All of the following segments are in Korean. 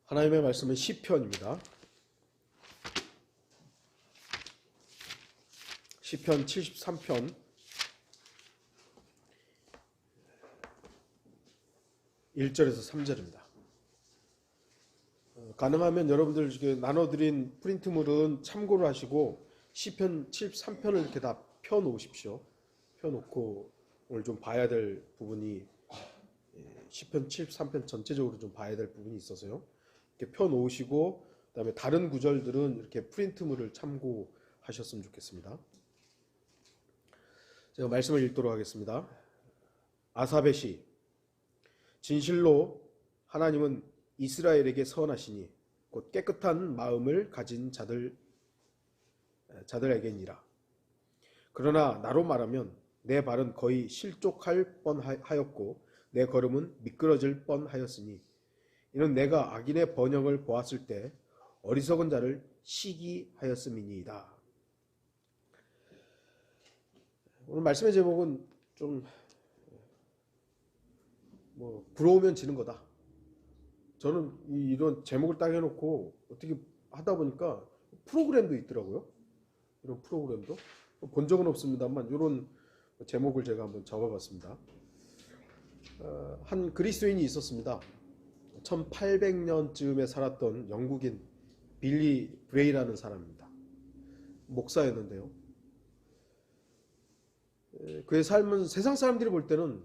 하나님의 말씀은 시편입니다. 시편 73편 1절에서 3절입니다. 가능하면 여러분들 나눠드린 프린트물은 참고를 하시고 시편 73편을 이렇게 다 펴놓으십시오. 펴놓고 오늘 좀 봐야 될 부분이 시편 73편 전체적으로 좀 봐야 될 부분이 있어서요. 이렇게 펴놓으시고 그다음에 다른 구절들은 이렇게 프린트물을 참고하셨으면 좋겠습니다. 제가 말씀을 읽도록 하겠습니다. 아삽의 시. 진실로 하나님은 이스라엘에게 선하시니 곧 깨끗한 마음을 가진 자들에게니라. 그러나 나로 말하면 내 발은 거의 실족할 뻔하였고 내 걸음은 미끄러질 뻔하였으니 이는 내가 악인의 번영을 보았을 때 어리석은 자를 시기하였음이니이다. 오늘 말씀의 제목은 좀 부러우면 지는 거다. 저는 이런 제목을 딱 해놓고 어떻게 하다 보니까 프로그램도 있더라고요. 이런 프로그램도 본 적은 없습니다만 이런 제목을 제가 한번 적어봤습니다. 한 그리스도인이 있었습니다. 1800년쯤에 살았던 영국인 빌리 브레이라는 사람입니다. 목사였는데요. 그의 삶은 세상 사람들이 볼 때는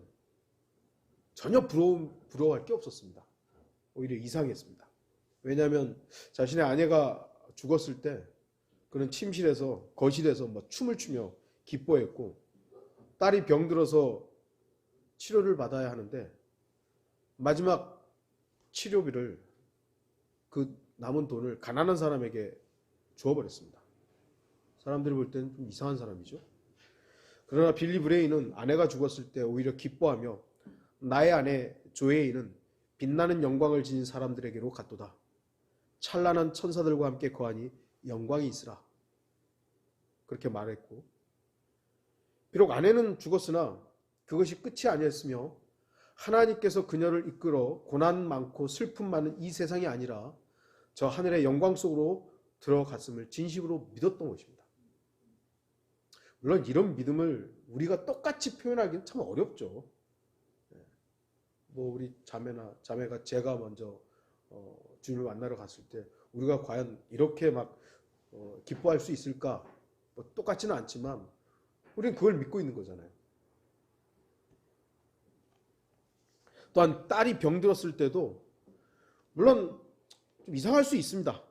전혀 부러워할 게 없었습니다. 오히려 이상했습니다. 왜냐하면 자신의 아내가 죽었을 때 그는 침실에서 거실에서 춤을 추며 기뻐했고 딸이 병들어서 치료를 받아야 하는데 마지막 치료비를 그 남은 돈을 가난한 사람에게 주어버렸습니다. 사람들이 볼 때는 좀 이상한 사람이죠. 그러나 빌리 브레이는 아내가 죽었을 때 오히려 기뻐하며 나의 아내 조에이는 빛나는 영광을 지닌 사람들에게로 갔도다. 찬란한 천사들과 함께 거하니 영광이 있으라. 그렇게 말했고 비록 아내는 죽었으나 그것이 끝이 아니었으며 하나님께서 그녀를 이끌어 고난 많고 슬픔 많은 이 세상이 아니라 저 하늘의 영광 속으로 들어갔음을 진심으로 믿었던 것입니다. 물론 이런 믿음을 우리가 똑같이 표현하기는 참 어렵죠. 우리 자매가 제가 먼저 주님을 만나러 갔을 때 우리가 과연 이렇게 기뻐할 수 있을까? 똑같지는 않지만 우리는 그걸 믿고 있는 거잖아요. 또한 딸이 병들었을 때도 물론 좀 이상할 수 있습니다.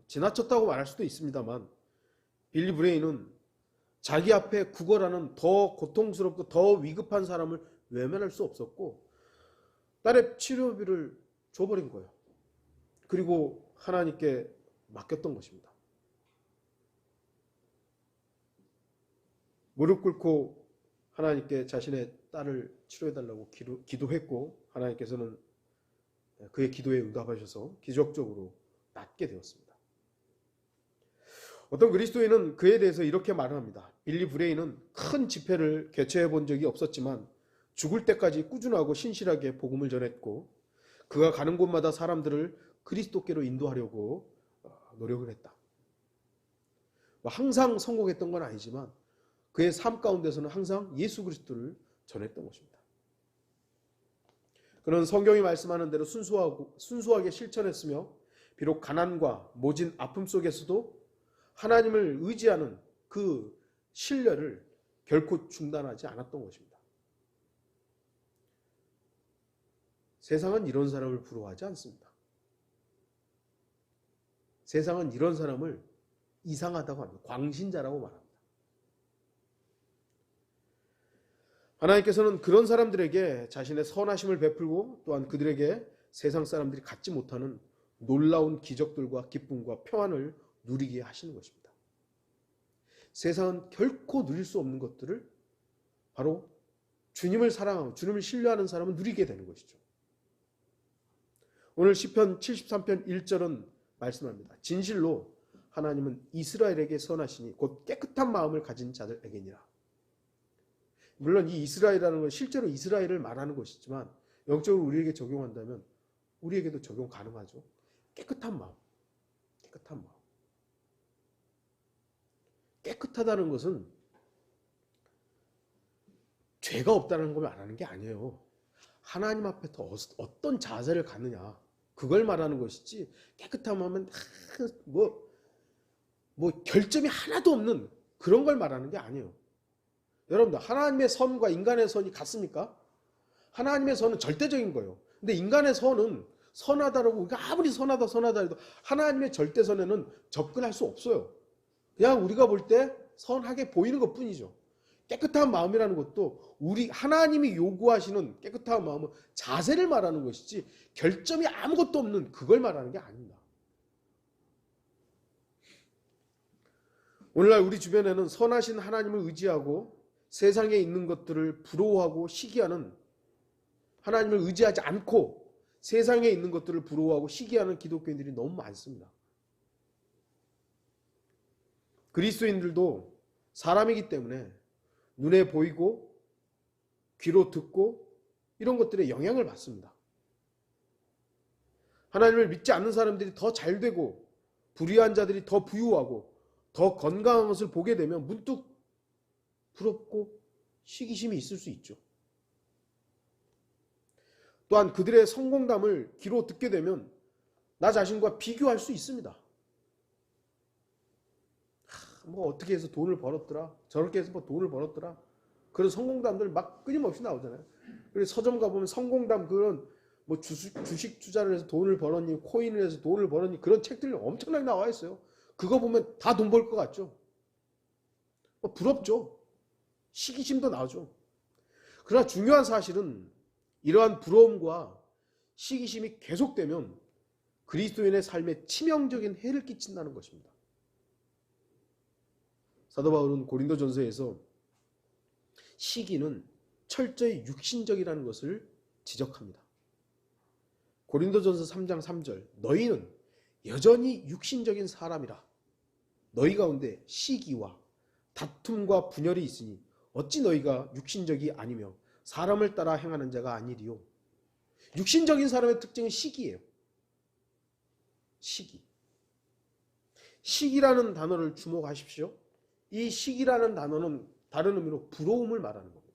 지나쳤다고 말할 수도 있습니다만 빌리 브레이는 자기 앞에 구걸하는 더 고통스럽고 더 위급한 사람을 외면할 수 없었고 딸의 치료비를 줘버린 거예요. 그리고 하나님께 맡겼던 것입니다. 무릎 꿇고 하나님께 자신의 딸을 치료해달라고 기도했고 하나님께서는 그의 기도에 응답하셔서 기적적으로 낫게 되었습니다. 어떤 그리스도인은 그에 대해서 이렇게 말을 합니다. 빌리 브레이는 큰 집회를 개최해 본 적이 없었지만 죽을 때까지 꾸준하고 신실하게 복음을 전했고 그가 가는 곳마다 사람들을 그리스도께로 인도하려고 노력을 했다. 항상 성공했던 건 아니지만 그의 삶 가운데서는 항상 예수 그리스도를 전했던 것입니다. 그는 성경이 말씀하는 대로 순수하게 실천했으며 비록 가난과 모진 아픔 속에서도 하나님을 의지하는 그 신뢰를 결코 중단하지 않았던 것입니다. 세상은 이런 사람을 부러워하지 않습니다. 세상은 이런 사람을 이상하다고 합니다. 광신자라고 말합니다. 하나님께서는 그런 사람들에게 자신의 선하심을 베풀고 또한 그들에게 세상 사람들이 갖지 못하는 놀라운 기적들과 기쁨과 평안을 누리게 하시는 것입니다. 세상은 결코 누릴 수 없는 것들을 바로 주님을 사랑하고 주님을 신뢰하는 사람은 누리게 되는 것이죠. 오늘 시편 73편 1절은 말씀합니다. 진실로 하나님은 이스라엘에게 선하시니 곧 깨끗한 마음을 가진 자들에게니라. 물론 이 이스라엘이라는 건 실제로 이스라엘을 말하는 것이지만 영적으로 우리에게 적용한다면 우리에게도 적용 가능하죠. 깨끗한 마음. 깨끗한 마음. 깨끗하다는 것은 죄가 없다는 걸 말하는 게 아니에요. 하나님 앞에 어떤 자세를 갖느냐, 그걸 말하는 것이지, 깨끗한 마음은 뭐 결점이 하나도 없는 그런 걸 말하는 게 아니에요. 여러분들, 하나님의 선과 인간의 선이 같습니까? 하나님의 선은 절대적인 거예요. 근데 인간의 선은 선하다라고, 우리가 아무리 선하다 해도 하나님의 절대선에는 접근할 수 없어요. 그냥 우리가 볼 때 선하게 보이는 것 뿐이죠. 깨끗한 마음이라는 것도 우리 하나님이 요구하시는 깨끗한 마음은 자세를 말하는 것이지, 결점이 아무것도 없는 그걸 말하는 게 아닙니다. 오늘날 우리 주변에는 선하신 하나님을 의지하고 세상에 있는 것들을 부러워하고 시기하는, 하나님을 의지하지 않고 세상에 있는 것들을 부러워하고 시기하는 기독교인들이 너무 많습니다. 그리스도인들도 사람이기 때문에 눈에 보이고 귀로 듣고 이런 것들에 영향을 받습니다. 하나님을 믿지 않는 사람들이 더 잘되고 불의한 자들이 더 부유하고 더 건강한 것을 보게 되면 문득 부럽고 시기심이 있을 수 있죠. 또한 그들의 성공담을 귀로 듣게 되면 나 자신과 비교할 수 있습니다. 뭐 어떻게 해서 돈을 벌었더라, 저렇게 해서 뭐 돈을 벌었더라, 그런 성공담들 막 끊임없이 나오잖아요. 그래서 서점 가보면 성공담, 그런 뭐 주식 투자를 해서 돈을 벌었니, 코인을 해서 돈을 벌었니, 그런 책들이 엄청나게 나와 있어요. 그거 보면 다 돈 벌 것 같죠. 부럽죠. 시기심도 나오죠. 그러나 중요한 사실은 이러한 부러움과 시기심이 계속되면 그리스도인의 삶에 치명적인 해를 끼친다는 것입니다. 사도 바울은 고린도전서에서 시기는 철저히 육신적이라는 것을 지적합니다. 고린도전서 3장 3절, 너희는 여전히 육신적인 사람이라. 너희 가운데 시기와 다툼과 분열이 있으니 어찌 너희가 육신적이 아니며 사람을 따라 행하는 자가 아니리요. 육신적인 사람의 특징은 시기예요. 시기. 시기라는 단어를 주목하십시오. 이 시기라는 단어는 다른 의미로 부러움을 말하는 겁니다.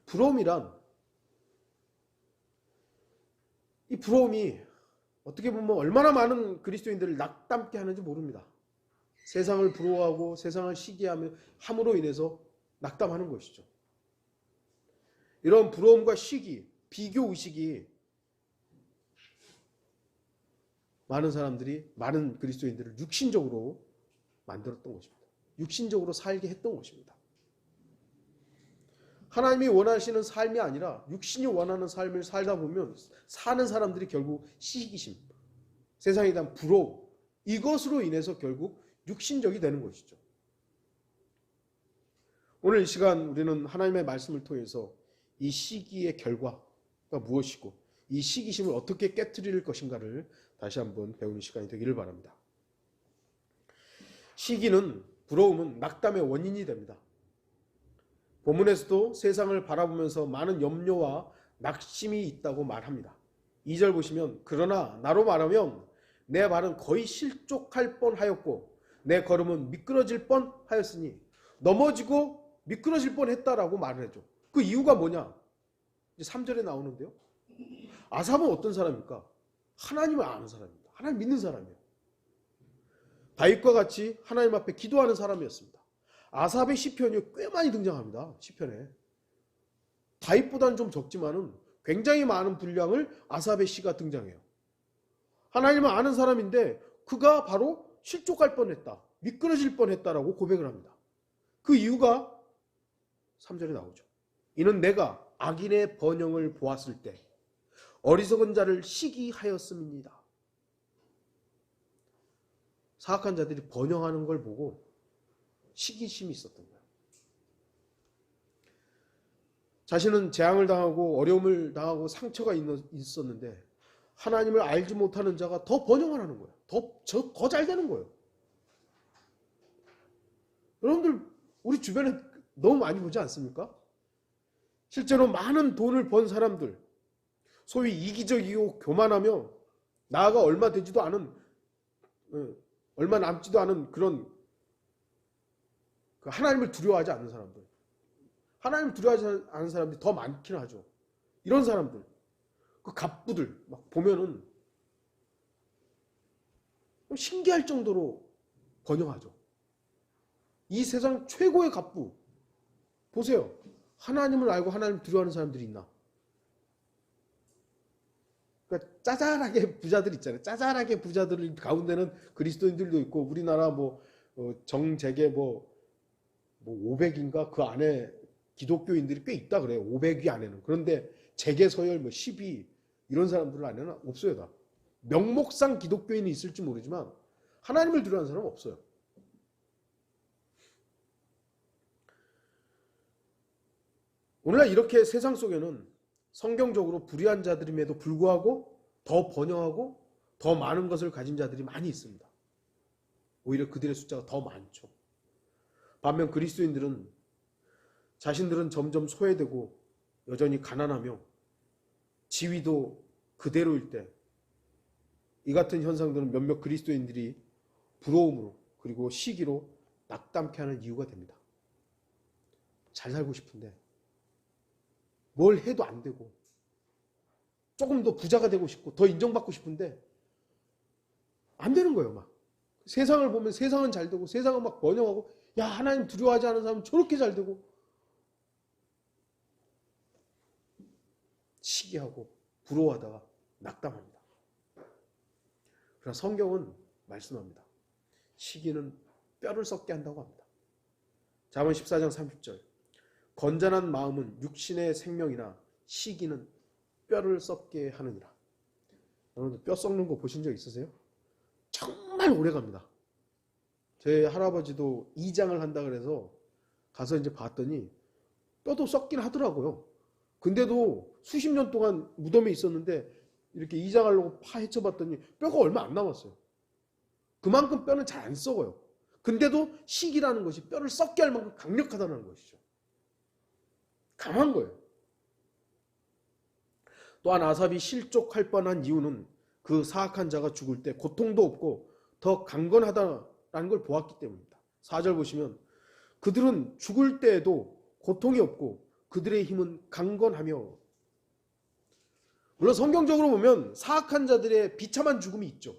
부러움이란, 이 부러움이 어떻게 보면 얼마나 많은 그리스도인들을 낙담케 하는지 모릅니다. 세상을 부러워하고 세상을 시기함으로 인해서 낙담하는 것이죠. 이런 부러움과 시기, 비교의식이 많은 그리스도인들을 육신적으로 만들었던 것입니다. 육신적으로 살게 했던 것입니다. 하나님이 원하시는 삶이 아니라 육신이 원하는 삶을 살다 보면 사는 사람들이 결국 시기심, 세상에 대한 부러움, 이것으로 인해서 결국 육신적이 되는 것이죠. 오늘 이 시간 우리는 하나님의 말씀을 통해서 이 시기의 결과가 무엇이고 이 시기심을 어떻게 깨트릴 것인가를 다시 한번 배우는 시간이 되기를 바랍니다. 시기는, 부러움은 낙담의 원인이 됩니다. 본문에서도 세상을 바라보면서 많은 염려와 낙심이 있다고 말합니다. 2절 보시면, 그러나 나로 말하면 내 발은 거의 실족할 뻔하였고 내 걸음은 미끄러질 뻔하였으니, 넘어지고 미끄러질 뻔했다라고 말을 해줘. 그 이유가 뭐냐? 이제 3절에 나오는데요. 아삽은 어떤 사람입니까? 하나님을 아는 사람입니다. 하나님 믿는 사람이에요. 다윗과 같이 하나님 앞에 기도하는 사람이었습니다. 아삽의 시편이 꽤 많이 등장합니다. 시편에. 다윗보다는 좀 적지만은 굉장히 많은 분량을 아삽의 시가 등장해요. 하나님을 아는 사람인데 그가 바로 실족할 뻔했다, 미끄러질 뻔했다라고 고백을 합니다. 그 이유가 3절에 나오죠. 이는 내가 악인의 번영을 보았을 때 어리석은 자를 시기하였음입니다. 사악한 자들이 번영하는 걸 보고 시기심이 있었던 거예요. 자신은 재앙을 당하고 어려움을 당하고 상처가 있었는데 하나님을 알지 못하는 자가 더 번영을 하는 거예요. 더 잘 되는 거예요. 여러분들 우리 주변에 너무 많이 보지 않습니까? 실제로 많은 돈을 번 사람들, 소위 이기적이고 교만하며 나아가 얼마 되지도 않은 얼마 남지도 않은 그런 하나님을 두려워하지 않는 사람들, 하나님을 두려워하지 않는 사람들이 더 많긴 하죠. 이런 사람들, 그 갑부들 막 보면은 신기할 정도로 번영하죠. 이 세상 최고의 갑부 보세요. 하나님을 알고 하나님을 두려워하는 사람들이 있나? 그러니까 짜잘하게 부자들 있잖아요. 짜잘하게 부자들 가운데는 그리스도인들도 있고, 우리나라 정재계 500인가 그 안에 기독교인들이 꽤 있다 그래요. 500위 안에는. 그런데 재계 서열 10위 이런 사람들 안에는 없어요. 다. 명목상 기독교인이 있을지 모르지만 하나님을 두려워하는 사람은 없어요. 오늘날 이렇게 세상 속에는 성경적으로 불의한 자들임에도 불구하고 더 번영하고 더 많은 것을 가진 자들이 많이 있습니다. 오히려 그들의 숫자가 더 많죠. 반면 그리스도인들은 자신들은 점점 소외되고 여전히 가난하며 지위도 그대로일 때 이 같은 현상들은 몇몇 그리스도인들이 부러움으로 그리고 시기로 낙담케 하는 이유가 됩니다. 잘 살고 싶은데 뭘 해도 안 되고 조금 더 부자가 되고 싶고 더 인정받고 싶은데 안 되는 거예요. 막 세상을 보면 세상은 잘 되고 세상은 막 번영하고, 야 하나님 두려워하지 않은 사람은 저렇게 잘 되고, 시기하고 부러워하다가 낙담합니다. 그러나 성경은 말씀합니다. 시기는 뼈를 썩게 한다고 합니다. 잠언 14장 30절, 건전한 마음은 육신의 생명이나 시기는 뼈를 썩게 하느니라. 여러분들 뼈 썩는 거 보신 적 있으세요? 정말 오래 갑니다. 제 할아버지도 이장을 한다 그래서 가서 이제 봤더니 뼈도 썩긴 하더라고요. 근데도 수십 년 동안 무덤에 있었는데 이렇게 이장하려고 파헤쳐 봤더니 뼈가 얼마 안 남았어요. 그만큼 뼈는 잘 안 썩어요. 근데도 시기라는 것이 뼈를 썩게 할 만큼 강력하다는 것이죠. 강한 거예요. 또한 아삽이 실족할 뻔한 이유는 그 사악한 자가 죽을 때 고통도 없고 더 강건하다라는 걸 보았기 때문입니다. 4절 보시면 그들은 죽을 때에도 고통이 없고 그들의 힘은 강건하며. 물론 성경적으로 보면 사악한 자들의 비참한 죽음이 있죠.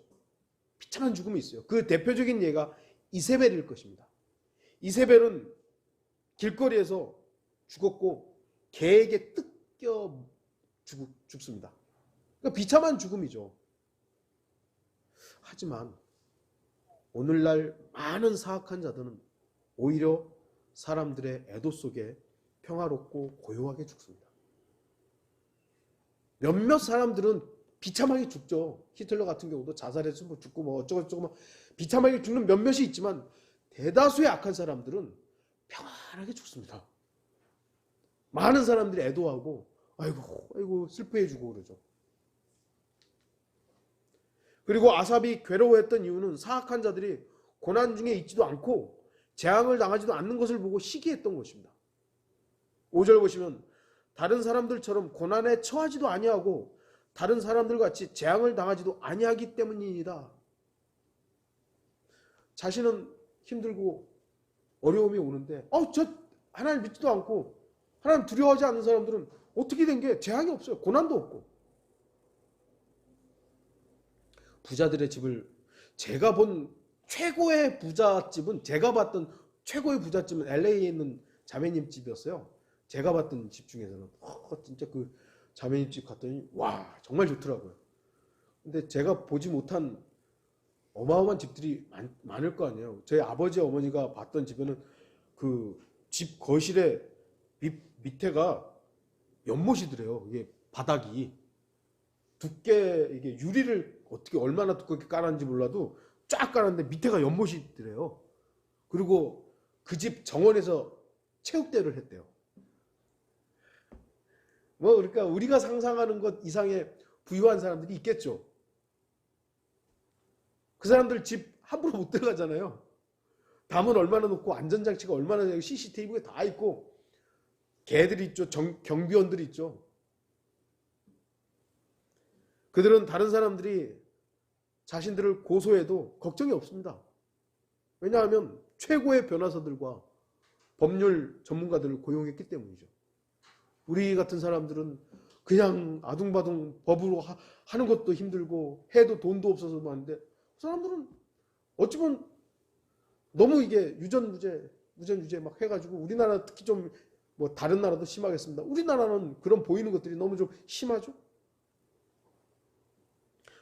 비참한 죽음이 있어요. 그 대표적인 예가 이세벨일 것입니다. 이세벨은 길거리에서 죽었고 개에게 뜯겨 죽습니다. 그러니까 비참한 죽음이죠. 하지만 오늘날 많은 사악한 자들은 오히려 사람들의 애도 속에 평화롭고 고요하게 죽습니다. 몇몇 사람들은 비참하게 죽죠. 히틀러 같은 경우도 자살해서 죽고 어쩌고저쩌고 비참하게 죽는 몇몇이 있지만 대다수의 악한 사람들은 평안하게 죽습니다. 많은 사람들이 애도하고 아이고 슬퍼해주고 그러죠. 그리고 아삽이 괴로워했던 이유는 사악한 자들이 고난 중에 있지도 않고 재앙을 당하지도 않는 것을 보고 시기했던 것입니다. 5절 보시면 다른 사람들처럼 고난에 처하지도 아니하고 다른 사람들같이 재앙을 당하지도 아니하기 때문이니라. 자신은 힘들고 어려움이 오는데 저 하나님 믿지도 않고 하나님 두려워하지 않는 사람들은 어떻게 된 게 재앙이 없어요. 고난도 없고. 부자들의 집을 제가 본 최고의 부잣집은 제가 봤던 최고의 부잣집은 LA에 있는 자매님 집이었어요. 제가 봤던 집 중에서는 진짜 그 자매님 집 갔더니 와 정말 좋더라고요. 근데 제가 보지 못한 어마어마한 집들이 많을 거 아니에요. 저희 아버지 어머니가 봤던 집에는 그 집 거실에 밑에가 연못이더래요. 이게 바닥이 두께 이게 유리를 어떻게 얼마나 두껍게 깔았는지 몰라도 쫙 깔았는데 밑에가 연못이더래요. 그리고 그 집 정원에서 체육대회를 했대요. 그러니까 우리가 상상하는 것 이상의 부유한 사람들이 있겠죠. 그 사람들 집 함부로 못 들어가잖아요. 담은 얼마나 높고 안전장치가 얼마나 되고 CCTV가 다 있고 개들이 있죠. 경비원들이 있죠. 그들은 다른 사람들이 자신들을 고소해도 걱정이 없습니다. 왜냐하면 최고의 변호사들과 법률 전문가들을 고용했기 때문이죠. 우리 같은 사람들은 그냥 아둥바둥 법으로 하는 것도 힘들고 해도 돈도 없어서 하는데 그 사람들은 어찌 보면 너무 이게 유전유죄 막 해가지고 우리나라 특히 좀 뭐 다른 나라도 심하겠습니다. 우리나라는 그런 보이는 것들이 너무 좀 심하죠.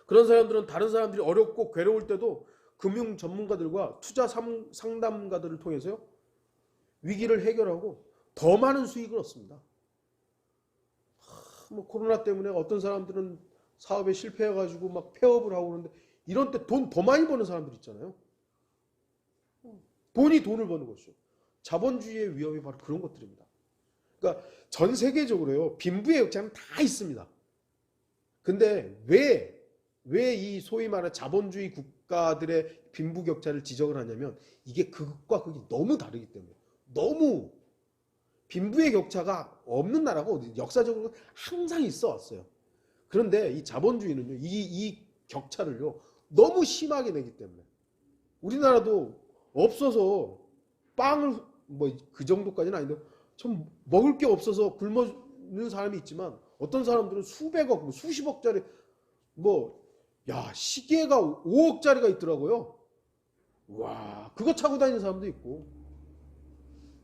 그런 사람들은 다른 사람들이 어렵고 괴로울 때도 금융 전문가들과 투자 상담가들을 통해서요 위기를 해결하고 더 많은 수익을 얻습니다. 뭐 코로나 때문에 어떤 사람들은 사업에 실패해가지고 막 폐업을 하고 그러는데 이런 때 돈 더 많이 버는 사람들 있잖아요. 돈이 돈을 버는 것이죠. 자본주의의 위험이 바로 그런 것들입니다. 그러니까 전 세계적으로요 빈부의 격차는 다 있습니다. 근데 왜 이 소위 말하는 자본주의 국가들의 빈부 격차를 지적을 하냐면 이게 극과 극이 너무 다르기 때문에 너무 빈부의 격차가 없는 나라가 어디 역사적으로 항상 있어 왔어요. 그런데 이 자본주의는요 이 격차를요 너무 심하게 내기 때문에 우리나라도 없어서 빵을 뭐 그 정도까지는 아닌데 좀 먹을 게 없어서 굶는 사람이 있지만 어떤 사람들은 수백억, 뭐 수십억짜리 시계가 5억짜리가 있더라고요. 와, 그거 차고 다니는 사람도 있고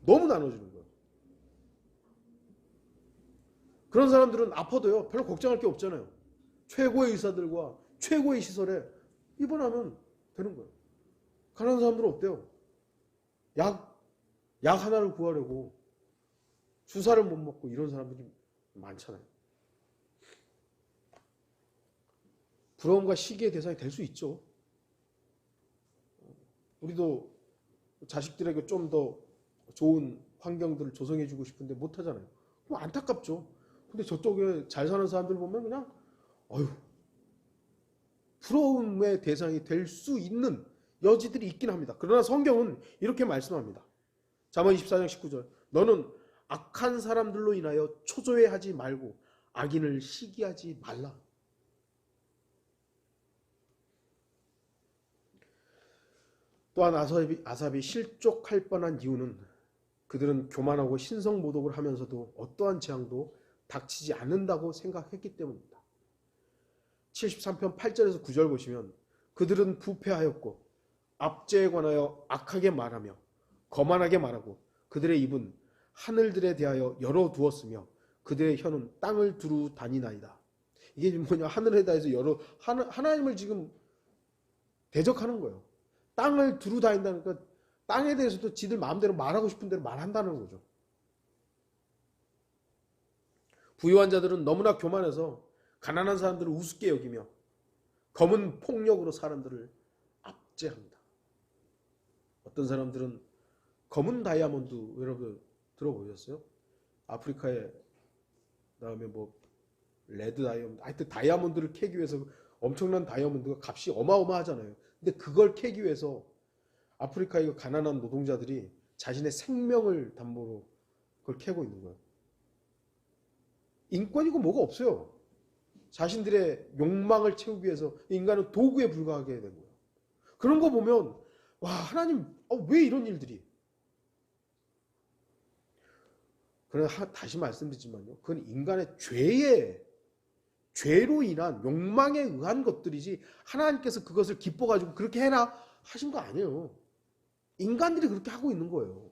너무 나눠지는 거예요. 그런 사람들은 아파도요 별로 걱정할 게 없잖아요. 최고의 의사들과 최고의 시설에 입원하면 되는 거예요. 가난한 사람들은 어때요? 약 하나를 구하려고 주사를 못 먹고 이런 사람들이 많잖아요. 부러움과 시기의 대상이 될 수 있죠. 우리도 자식들에게 좀 더 좋은 환경들을 조성해주고 싶은데 못하잖아요. 그럼 안타깝죠. 근데 저쪽에 잘 사는 사람들 보면 그냥 부러움의 대상이 될 수 있는 여지들이 있긴 합니다. 그러나 성경은 이렇게 말씀합니다. 잠언 24장 19절 너는 악한 사람들로 인하여 초조해하지 말고 악인을 시기하지 말라. 또한 아삽이 실족할 뻔한 이유는 그들은 교만하고 신성모독을 하면서도 어떠한 재앙도 닥치지 않는다고 생각했기 때문입니다. 73편 8절에서 9절 보시면 그들은 부패하였고 압제에 관하여 악하게 말하며 거만하게 말하고 그들의 입은 하늘들에 대하여 열어두었으며 그들의 혀는 땅을 두루 다니나이다. 이게 뭐냐, 하늘에 대해서 하나님을 지금 대적하는 거예요. 땅을 두루 다닌다는 건 땅에 대해서도 지들 마음대로 말하고 싶은 대로 말한다는 거죠. 부유한 자들은 너무나 교만해서 가난한 사람들을 우습게 여기며 검은 폭력으로 사람들을 압제합니다. 어떤 사람들은 검은 다이아몬드 여러분 들어보셨어요? 아프리카에 그다음에 레드 다이아몬드, 하여튼 다이아몬드를 캐기 위해서 엄청난 다이아몬드가 값이 어마어마하잖아요. 근데 그걸 캐기 위해서 아프리카의 가난한 노동자들이 자신의 생명을 담보로 그걸 캐고 있는 거예요. 인권이고 뭐가 없어요. 자신들의 욕망을 채우기 위해서 인간은 도구에 불과하게 된 거예요. 그런 거 보면 와, 하나님 왜 이런 일들이. 그러나 다시 말씀드리지만요, 그건 인간의 죄로 인한 욕망에 의한 것들이지 하나님께서 그것을 기뻐가지고 그렇게 해라 하신 거 아니에요. 인간들이 그렇게 하고 있는 거예요.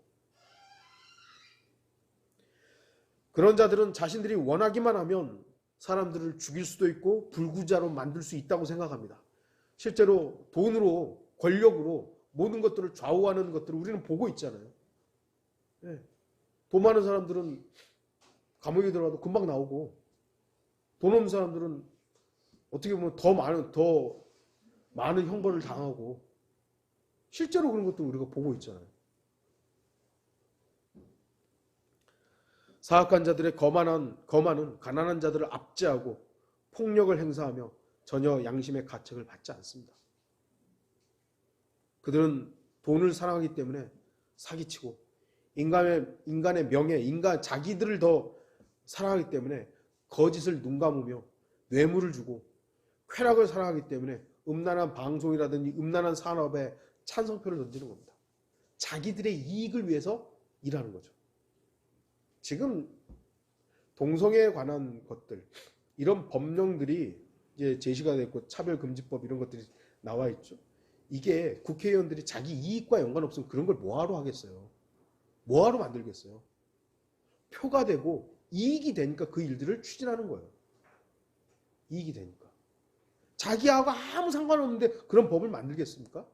그런 자들은 자신들이 원하기만 하면 사람들을 죽일 수도 있고 불구자로 만들 수 있다고 생각합니다. 실제로 돈으로, 권력으로 모든 것들을 좌우하는 것들을 우리는 보고 있잖아요. 네. 돈 많은 사람들은 감옥에 들어가도 금방 나오고 돈 없는 사람들은 어떻게 보면 더 많은 형벌을 당하고 실제로 그런 것도 우리가 보고 있잖아요. 사악한 자들의 거만은 가난한 자들을 압제하고 폭력을 행사하며 전혀 양심의 가책을 받지 않습니다. 그들은 돈을 사랑하기 때문에 사기치고 인간의 명예, 자기들을 더 사랑하기 때문에 거짓을 눈감으며 뇌물을 주고 쾌락을 사랑하기 때문에 음란한 방송이라든지 음란한 산업에 찬성표를 던지는 겁니다. 자기들의 이익을 위해서 일하는 거죠. 지금 동성애에 관한 것들, 이런 법령들이 이제 제시가 됐고 차별금지법 이런 것들이 나와 있죠. 이게 국회의원들이 자기 이익과 연관없으면 그런 걸 뭐하러 하겠어요. 뭐하러 만들겠어요. 표가 되고 이익이 되니까 그 일들을 추진하는 거예요. 이익이 되니까. 자기하고 아무 상관없는데 그런 법을 만들겠습니까?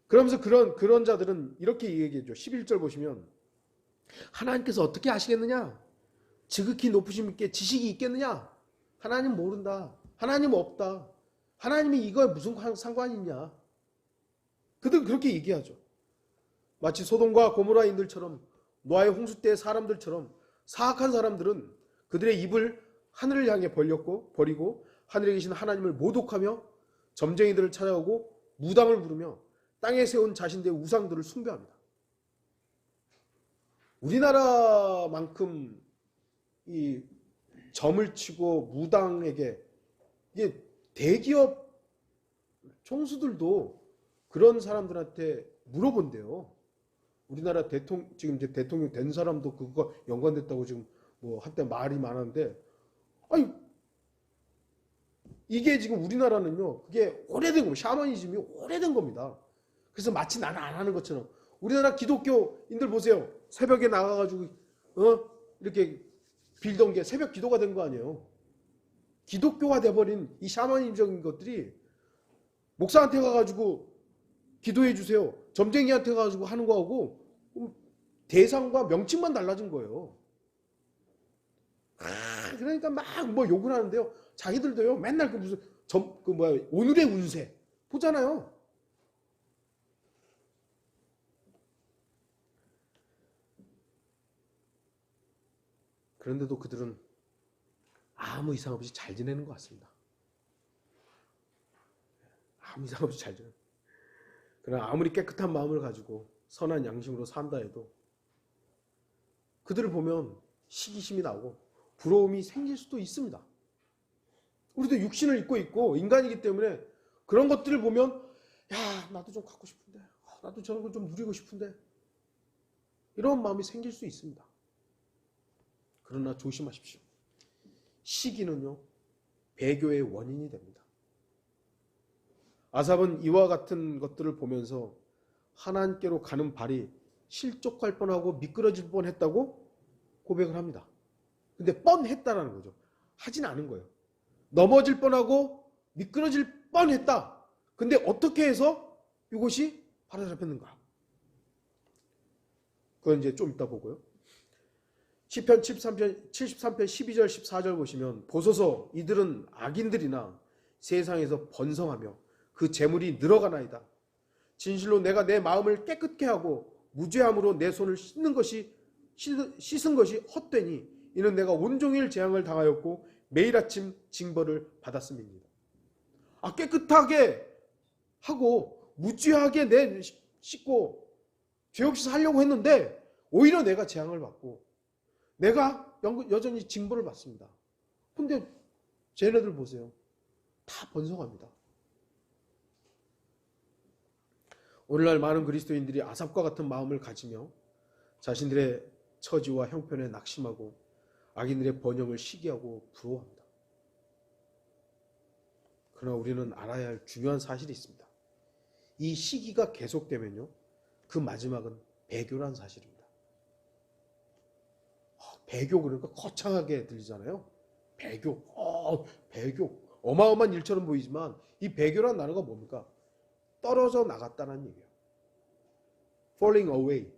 그러면서 그런 자들은 이렇게 얘기해줘. 11절 보시면 하나님께서 어떻게 아시겠느냐? 지극히 높으심 있게 지식이 있겠느냐? 하나님 모른다. 하나님 없다. 하나님이 이거에 무슨 상관이 있냐? 그들 그렇게 얘기하죠. 마치 소돔과 고모라인들처럼 노아의 홍수 때의 사람들처럼 사악한 사람들은 그들의 입을 하늘을 향해 버리고 하늘에 계신 하나님을 모독하며 점쟁이들을 찾아오고 무당을 부르며 땅에 세운 자신들의 우상들을 숭배합니다. 우리나라만큼 이 점을 치고 무당에게 이게 대기업 총수들도 그런 사람들한테 물어본대요. 우리나라 지금 이제 대통령 된 사람도 그거 연관됐다고 지금 뭐 한때 말이 많았는데, 아니 이게 지금 우리나라는요, 그게 오래된 겁니다. 샤머니즘이 오래된 겁니다. 그래서 마치 나는 안 하는 것처럼 우리나라 기독교인들 보세요. 새벽에 나가가지고 이렇게 빌던 게 새벽 기도가 된 거 아니에요. 기독교가 돼버린 이 샤머니즘적인 것들이 목사한테 가가지고 기도해 주세요. 점쟁이한테 가가지고 하는 거하고 대상과 명칭만 달라진 거예요. 그러니까 막 뭐 욕을 하는데요. 자기들도요 맨날 그 무슨 오늘의 운세 보잖아요. 그런데도 그들은 아무 이상 없이 잘 지내는 것 같습니다. 아무 이상 없이 잘 지내는. 그러나 아무리 깨끗한 마음을 가지고 선한 양심으로 산다 해도 그들을 보면 시기심이 나고 부러움이 생길 수도 있습니다. 우리도 육신을 입고 있고 인간이기 때문에 그런 것들을 보면 야 나도 좀 갖고 싶은데, 나도 저런 걸 좀 누리고 싶은데, 이런 마음이 생길 수 있습니다. 그러나 조심하십시오. 시기는요 배교의 원인이 됩니다. 아삽은 이와 같은 것들을 보면서 하나님께로 가는 발이 실족할 뻔하고 미끄러질 뻔했다고 고백을 합니다. 근데 뻔했다라는 거죠. 하진 않은 거예요. 넘어질 뻔하고 미끄러질 뻔했다. 근데 어떻게 해서 이것이 바로잡혔는가? 그건 이제 좀 이따 보고요. 시편 73편 12절 14절 보시면 보소서 이들은 악인들이나 세상에서 번성하며 그 재물이 늘어가나이다. 진실로 내가 내 마음을 깨끗게 하고 무죄함으로 내 손을 씻은 것이 헛되니 이는 내가 온종일 재앙을 당하였고 매일 아침 징벌을 받았음입니다. 깨끗하게 하고 무죄하게 내 씻고 죄 없이 살려고 했는데 오히려 내가 재앙을 받고 내가 여전히 징벌을 받습니다. 근데 쟤네들 보세요. 다 번성합니다. 오늘날 많은 그리스도인들이 아삽과 같은 마음을 가지며 자신들의 처지와 형편에 낙심하고 악인들의 번영을 시기하고 부러워합니다. 그러나 우리는 알아야 할 중요한 사실이 있습니다. 이 시기가 계속되면요, 그 마지막은 배교란 사실입니다. 배교 그러니까 거창하게 들리잖아요. 배교, 배교. 어마어마한 일처럼 보이지만 이 배교란 단어가 뭡니까? 떨어져 나갔다는 얘기예요. falling away.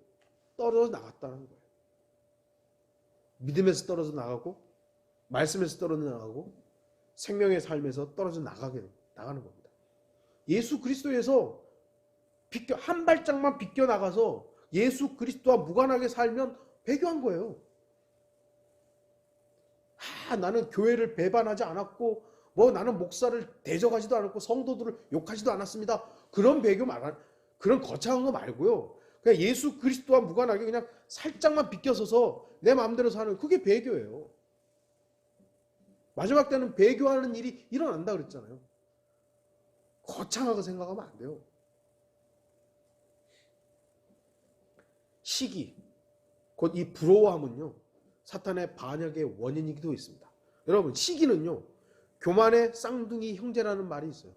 떨어져 나갔다는 거예요. 믿음에서 떨어져 나가고 말씀에서 떨어져 나가고 생명의 삶에서 떨어져 나가는 겁니다. 예수 그리스도에서 한 발짝만 비껴 나가서 예수 그리스도와 무관하게 살면 배교한 거예요. 나는 교회를 배반하지 않았고 나는 목사를 대적하지도 않았고 성도들을 욕하지도 않았습니다. 그런 배교 그런 거창한 거 말고요. 그냥 예수 그리스도와 무관하게 그냥 살짝만 비껴서서 내 마음대로 사는 그게 배교예요. 마지막 때는 배교하는 일이 일어난다 그랬잖아요. 거창하게 생각하면 안 돼요. 시기, 곧 이 부러워함은요, 사탄의 반역의 원인이기도 있습니다. 여러분, 시기는요, 교만의 쌍둥이 형제라는 말이 있어요.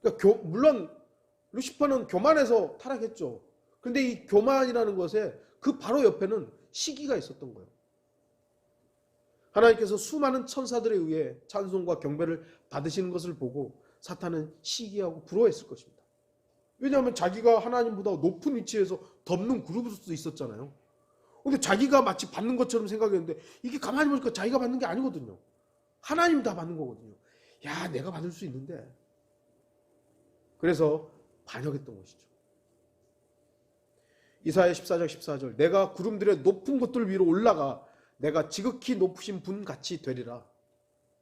그러니까 물론 루시퍼는 교만해서 타락했죠. 그런데 이 교만이라는 것에 그 바로 옆에는 시기가 있었던 거예요. 하나님께서 수많은 천사들에 의해 찬송과 경배를 받으시는 것을 보고 사탄은 시기하고 부러워했을 것입니다. 왜냐하면 자기가 하나님보다 높은 위치에서 덮는 그룹일 수도 있었잖아요. 근데 자기가 마치 받는 것처럼 생각했는데 이게 가만히 보니까 자기가 받는 게 아니거든요. 하나님 다 받는 거거든요. 야, 내가 받을 수 있는데. 그래서 반역했던 것이죠. 이사야 14장 14절 내가 구름들의 높은 곳들 위로 올라가 내가 지극히 높으신 분같이 되리라.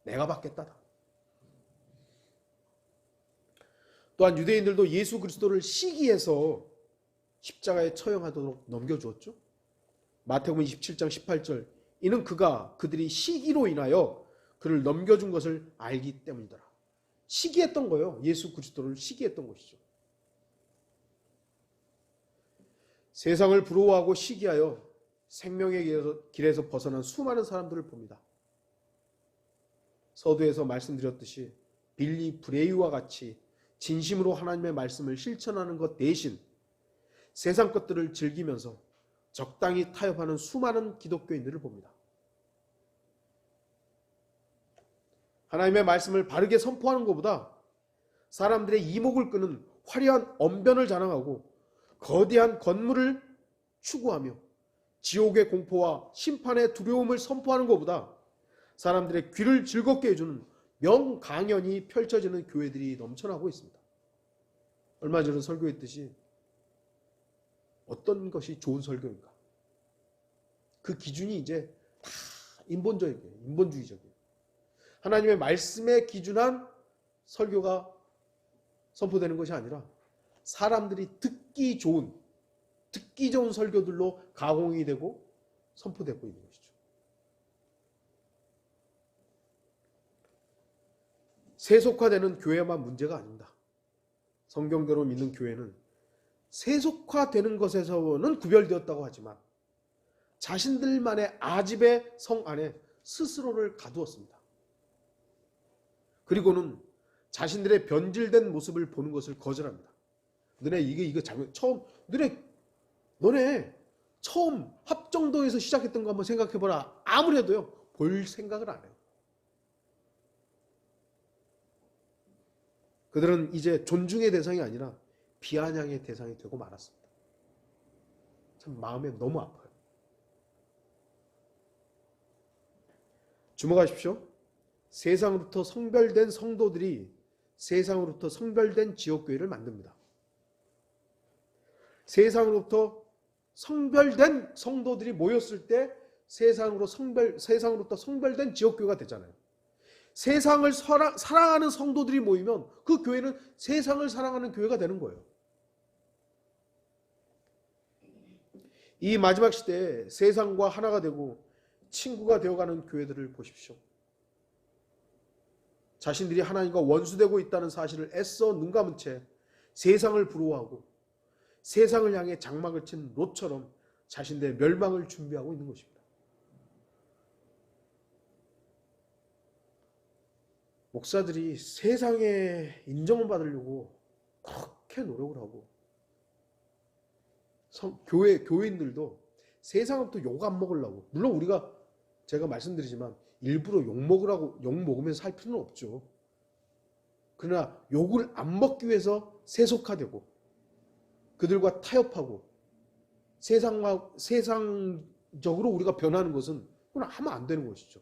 내가 받겠다다. 또한 유대인들도 예수 그리스도를 시기해서 십자가에 처형하도록 넘겨주었죠. 마태복음 27장 18절 이는 그들이 시기로 인하여 그를 넘겨준 것을 알기 때문이더라. 시기했던 거예요. 예수 그리스도를 시기했던 것이죠. 세상을 부러워하고 시기하여 생명의 길에서 벗어난 수많은 사람들을 봅니다. 서두에서 말씀드렸듯이 빌리 브레이와 같이 진심으로 하나님의 말씀을 실천하는 것 대신 세상 것들을 즐기면서 적당히 타협하는 수많은 기독교인들을 봅니다. 하나님의 말씀을 바르게 선포하는 것보다 사람들의 이목을 끄는 화려한 언변을 자랑하고 거대한 건물을 추구하며 지옥의 공포와 심판의 두려움을 선포하는 것보다 사람들의 귀를 즐겁게 해주는 명강연이 펼쳐지는 교회들이 넘쳐나고 있습니다. 얼마 전에 설교했듯이 어떤 것이 좋은 설교인가? 그 기준이 이제 다 인본적이에요. 인본주의적이에요. 하나님의 말씀에 기준한 설교가 선포되는 것이 아니라 사람들이 듣기 좋은 설교들로 가공이 되고 선포되고 있는 것이죠. 세속화되는 교회만 문제가 아닙니다. 성경대로 믿는 교회는 세속화되는 것에서는 구별되었다고 하지만 자신들만의 아집의 성 안에 스스로를 가두었습니다. 그리고는 자신들의 변질된 모습을 보는 것을 거절합니다. 너네 처음 합정도에서 시작했던 거 한번 생각해보라. 아무래도요 볼 생각을 안 해요. 그들은 이제 존중의 대상이 아니라 비아냥의 대상이 되고 말았습니다. 참 마음에 너무 아파요. 주목하십시오. 세상으로부터 성별된 성도들이 세상으로부터 성별된 지옥교회를 만듭니다. 세상으로부터 성별된 성도들이 모였을 때 세상으로부터 성별된 지옥교회가 되잖아요. 세상을 사랑하는 성도들이 모이면 그 교회는 세상을 사랑하는 교회가 되는 거예요. 이 마지막 시대에 세상과 하나가 되고 친구가 되어가는 교회들을 보십시오. 자신들이 하나님과 원수되고 있다는 사실을 애써 눈감은 채 세상을 부러워하고 세상을 향해 장막을 친 롯처럼 자신들의 멸망을 준비하고 있는 것입니다. 목사들이 세상에 인정을 받으려고 그렇게 노력을 하고 교인들도 세상부터 욕 안 먹으려고, 물론 제가 말씀드리지만 일부러 욕 먹으면서 살 필요는 없죠. 그러나 욕을 안 먹기 위해서 세속화되고 그들과 타협하고 세상적으로 우리가 변하는 것은 그건 하면 안 되는 것이죠.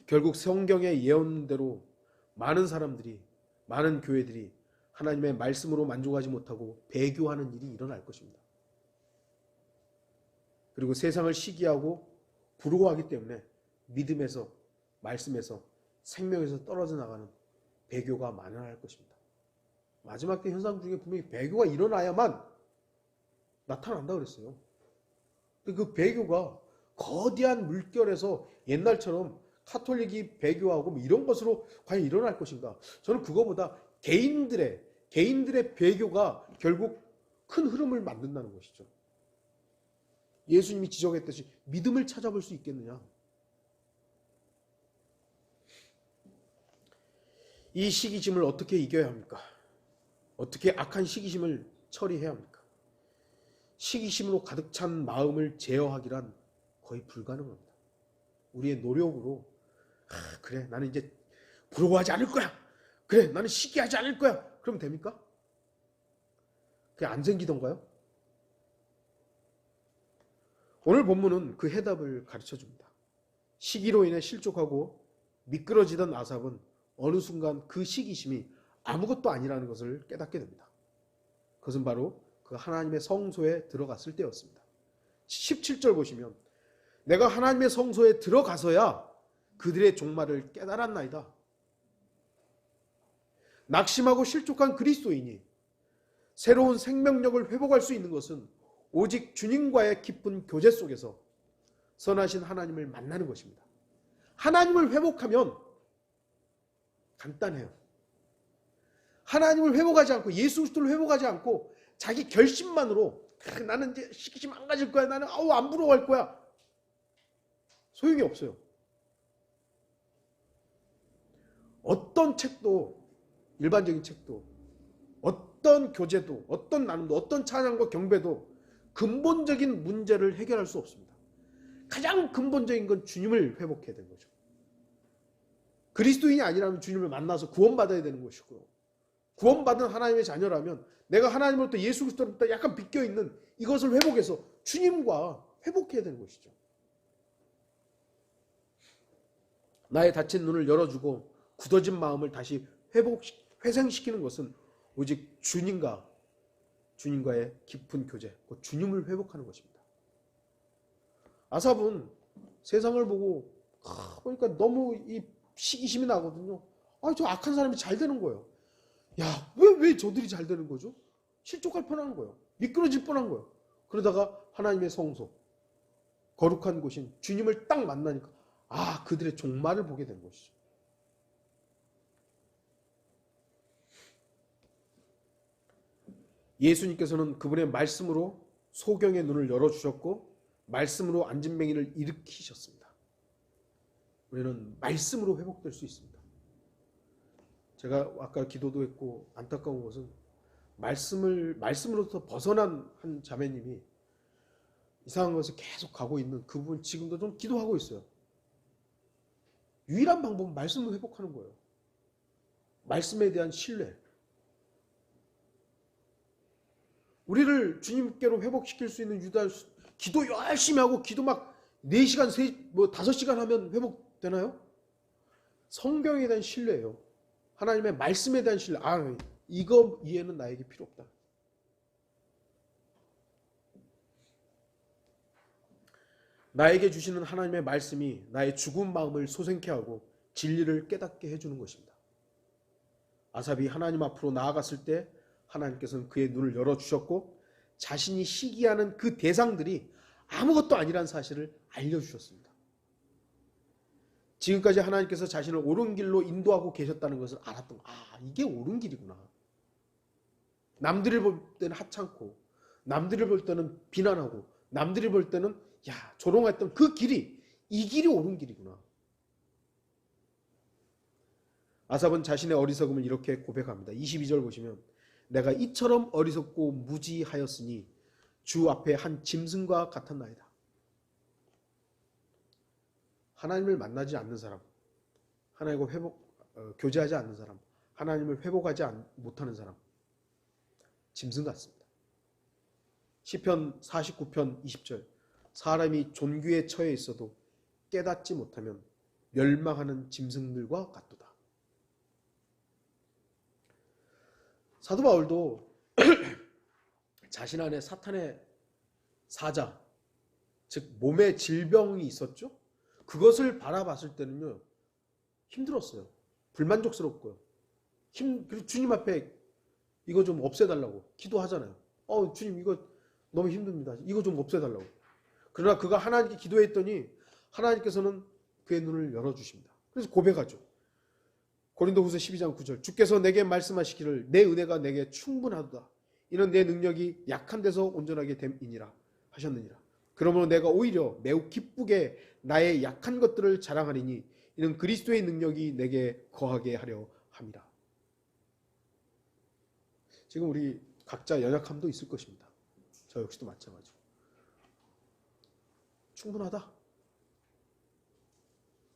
결국 성경의 예언대로 많은 교회들이 하나님의 말씀으로 만족하지 못하고 배교하는 일이 일어날 것입니다. 그리고 세상을 시기하고 부러워하기 때문에 믿음에서, 말씀에서, 생명에서 떨어져 나가는 배교가 만연할 것입니다. 마지막 때 현상 중에 분명히 배교가 일어나야만 나타난다 그랬어요. 그 배교가 거대한 물결에서 옛날처럼 카톨릭이 배교하고 뭐 이런 것으로 과연 일어날 것인가? 저는 그거보다 개인들의 배교가 결국 큰 흐름을 만든다는 것이죠. 예수님이 지적했듯이 믿음을 찾아볼 수 있겠느냐? 이 시기심을 어떻게 이겨야 합니까? 어떻게 악한 시기심을 처리해야 합니까? 시기심으로 가득 찬 마음을 제어하기란 거의 불가능합니다. 우리의 노력으로 그래 나는 이제 부러워하지 않을 거야. 그래 나는 시기하지 않을 거야. 그러면 됩니까? 그게 안 생기던가요? 오늘 본문은 그 해답을 가르쳐 줍니다. 시기로 인해 실족하고 미끄러지던 아삽은 어느 순간 그 시기심이 아무것도 아니라는 것을 깨닫게 됩니다. 그것은 바로 그 하나님의 성소에 들어갔을 때였습니다. 17절 보시면 내가 하나님의 성소에 들어가서야 그들의 종말을 깨달았나이다. 낙심하고 실족한 그리스도인이 새로운 생명력을 회복할 수 있는 것은 오직 주님과의 깊은 교제 속에서 선하신 하나님을 만나는 것입니다. 하나님을 회복하면 간단해요. 하나님을 회복하지 않고 예수 그리스도를 회복하지 않고 자기 결심만으로 나는 이제 시기심 안 가질 거야. 나는 안 부러워할 거야. 소용이 없어요. 어떤 책도 일반적인 책도 어떤 교제도 어떤 나눔도 어떤 찬양과 경배도 근본적인 문제를 해결할 수 없습니다. 가장 근본적인 건 주님을 회복해야 되는 거죠. 그리스도인이 아니라면 주님을 만나서 구원받아야 되는 것이고요. 구원받은 하나님의 자녀라면 내가 하나님으로부터 예수 그리스도로부터 약간 비껴있는 이것을 회복해서 주님과 회복해야 되는 것이죠. 나의 다친 눈을 열어주고 굳어진 마음을 다시 회생시키는 것은 오직 주님과의 깊은 교제, 주님을 회복하는 것입니다. 아삽은 세상을 보니까 너무 이 시기심이 나거든요. 저 악한 사람이 잘 되는 거예요. 야, 왜 저들이 잘 되는 거죠? 실족할 뻔한 거예요. 미끄러질 뻔한 거예요. 그러다가 하나님의 성소, 거룩한 곳인 주님을 딱 만나니까 그들의 종말을 보게 된 것이죠. 예수님께서는 그분의 말씀으로 소경의 눈을 열어주셨고 말씀으로 앉은뱅이를 일으키셨습니다. 우리는 말씀으로 회복될 수 있습니다. 제가 아까 기도도 했고 안타까운 것은 말씀으로부터 벗어난 한 자매님이 이상한 것을 계속 가고 있는 그 부분 지금도 좀 기도하고 있어요. 유일한 방법은 말씀을 회복하는 거예요. 말씀에 대한 신뢰. 우리를 주님께로 회복시킬 수 있는 유일한 기도 열심히 하고 기도 막 4시간, 5시간 하면 회복되나요? 성경에 대한 신뢰예요. 하나님의 말씀에 대한 신뢰. 이거 이해는 나에게 필요 없다. 나에게 주시는 하나님의 말씀이 나의 죽은 마음을 소생케 하고 진리를 깨닫게 해주는 것입니다. 아삽이 하나님 앞으로 나아갔을 때 하나님께서는 그의 눈을 열어주셨고 자신이 시기하는 그 대상들이 아무것도 아니란 사실을 알려주셨습니다. 지금까지 하나님께서 자신을 옳은 길로 인도하고 계셨다는 것을 알았던 이게 옳은 길이구나. 남들이 볼 때는 하찮고 남들이 볼 때는 비난하고 남들이 볼 때는 조롱했던 그 길이 이 길이 옳은 길이구나. 아삽은 자신의 어리석음을 이렇게 고백합니다. 22절 보시면 내가 이처럼 어리석고 무지하였으니 주 앞에 한 짐승과 같았나이다. 하나님을 만나지 않는 사람, 하나님과 교제하지 않는 사람, 하나님을 회복하지 못하는 사람, 짐승 같습니다. 시편 49편 20절 사람이 존귀에 처해 있어도 깨닫지 못하면 멸망하는 짐승들과 같도다. 사도 바울도 자신 안에 사탄의 사자, 즉 몸에 질병이 있었죠. 그것을 바라봤을 때는요 힘들었어요. 불만족스럽고요. 그리고 주님 앞에 이거 좀 없애달라고 기도하잖아요. 주님 이거 너무 힘듭니다. 이거 좀 없애달라고. 그러나 그가 하나님께 기도했더니 하나님께서는 그의 눈을 열어주십니다. 그래서 고백하죠. 고린도후서 12장 9절 주께서 내게 말씀하시기를 내 은혜가 내게 충분하도다. 이는 내 능력이 약한 데서 온전하게 됨이니라 하셨느니라. 그러므로 내가 오히려 매우 기쁘게 나의 약한 것들을 자랑하리니 이는 그리스도의 능력이 내게 거하게 하려 함이라. 지금 우리 각자 연약함도 있을 것입니다. 저 역시도 마찬가지고. 충분하다.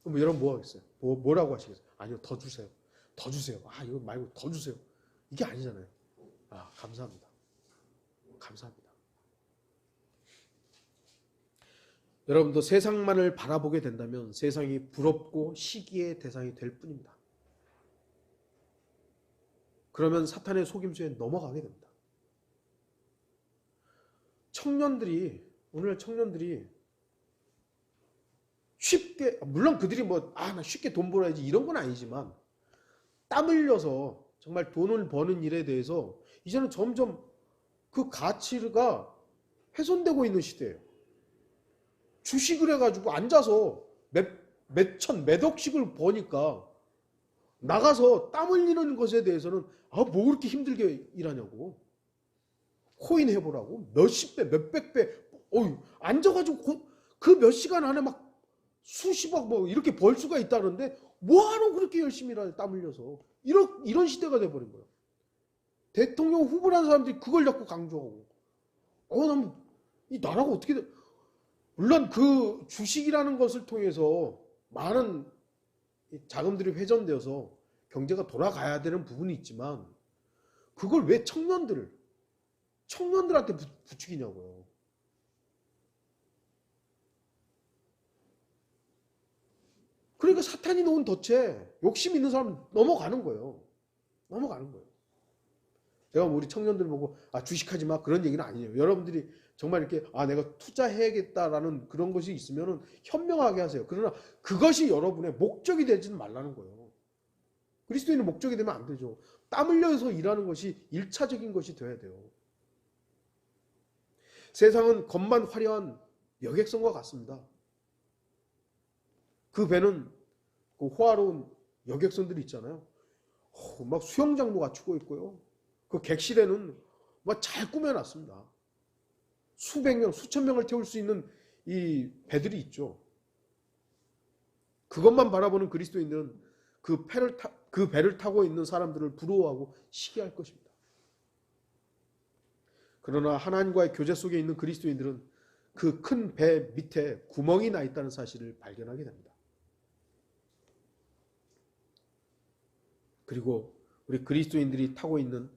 그럼 여러분 뭐 하겠어요? 뭐라고 하시겠어요? 아니요, 더 주세요. 더 주세요. 아, 이거 말고 더 주세요. 이게 아니잖아요. 아, 감사합니다. 감사합니다. 여러분도 세상만을 바라보게 된다면 세상이 부럽고 시기의 대상이 될 뿐입니다. 그러면 사탄의 속임수에 넘어가게 됩니다. 오늘 청년들이 쉽게, 물론 그들이 나 쉽게 돈 벌어야지 이런 건 아니지만 땀 흘려서 정말 돈을 버는 일에 대해서 이제는 점점 그 가치가 훼손되고 있는 시대예요. 주식을 해가지고 앉아서 몇 억씩을 버니까 나가서 땀 흘리는 것에 대해서는 뭐 그렇게 힘들게 일하냐고. 코인 해보라고 몇십 배, 몇백 배, 앉아가지고 그 몇 시간 안에 막 수십억 이렇게 벌 수가 있다는데 뭐하러 그렇게 열심히 일하냐, 땀 흘려서. 이런 시대가 돼버린 거예요. 대통령 후보라는 사람들이 그걸 자꾸 강조하고. 이 나라가 어떻게 돼? 물론 그 주식이라는 것을 통해서 많은 자금들이 회전되어서 경제가 돌아가야 되는 부분이 있지만 그걸 왜 청년들한테 부추기냐고요. 그러니까 사탄이 놓은 덫에 욕심 있는 사람은 넘어가는 거예요. 제가 우리 청년들 보고 주식하지 마 그런 얘기는 아니에요. 여러분들이 정말 이렇게 내가 투자해야겠다라는 그런 것이 있으면 현명하게 하세요. 그러나 그것이 여러분의 목적이 되지는 말라는 거예요. 그리스도인의 목적이 되면 안 되죠. 땀 흘려서 일하는 것이 1차적인 것이 돼야 돼요. 세상은 겉만 화려한 여객선과 같습니다. 그 배는 그 호화로운 여객선들이 있잖아요. 막 수영장도 갖추고 있고요. 그 객실에는 막 잘 꾸며놨습니다. 수백 명, 수천 명을 태울 수 있는 이 배들이 있죠. 그것만 바라보는 그리스도인들은 그 배를 타고 있는 사람들을 부러워하고 시기할 것입니다. 그러나 하나님과의 교제 속에 있는 그리스도인들은 그 큰 배 밑에 구멍이 나 있다는 사실을 발견하게 됩니다. 그리고 우리 그리스도인들이 타고 있는